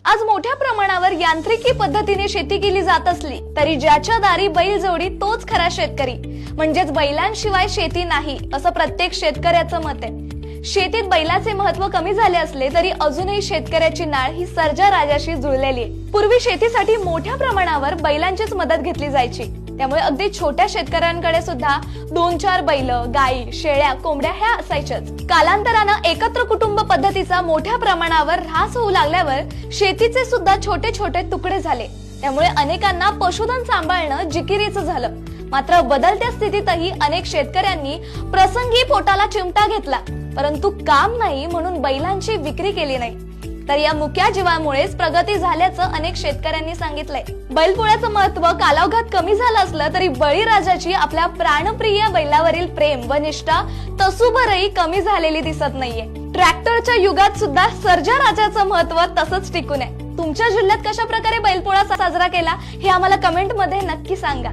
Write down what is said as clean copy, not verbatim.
आज मोठ्या प्रमाणावर यांत्रिकी पद्धतीने शेती केली जात असली तरी ज्याच्या दारी बैल जोडी तोच खरा शेतकरी, म्हणजेच बैलांशिवाय शेती नाही असं प्रत्येक शेतकऱ्याचं मत आहे। शेतीत बैलाचे महत्व कमी झाले असले तरी अजूनही शेतकऱ्याची नाळ ही सर्जा राजाशी जुळलेली आहे। पूर्वी शेतीसाठी मोठ्या प्रमाणावर बैलांचीच मदत घेतली जायची, त्यामुळे अगदी छोट्या शेतकऱ्यांकडे सुद्धा 2-4 बैल, गायी, शेळ्या, कोंबड्या ह्या असायच्याच। कालांतरानं एकत्र कुटुंब पद्धतीचा मोठ्या प्रमाणावर ऱ्हास होऊ लागल्यावर शेतीचे सुद्धा छोटे छोटे तुकडे झाले, त्यामुळे अनेकांना पशुधन सांभाळणं जिकिरीचं झालं। मात्र बदलत्या स्थितीतही अनेक शेतकऱ्यांनी प्रसंगी पोटाला चिमटा घेतला, परंतु काम नाही म्हणून बैलांची विक्री केली नाही। तर या मुक्या जीवामुळेच प्रगती झाल्याचं अनेक शेतकऱ्यांनी सांगितलंय। बैलपोळ्याचं महत्व कालावघात कमी झालं असलं तरी बळीराजाची आपल्या प्राणप्रिय बैलावरील प्रेम व निष्ठा तसूभरही कमी झालेली दिसत नाहीये। ट्रॅक्टरच्या युगात सुद्धा सर्जा राजाचं महत्व तसंच टिकून आहे। तुमच्या जिल्ह्यात कशा प्रकारे बैलपोळा साजरा केला हे आम्हाला कमेंट मध्ये नक्की सांगा।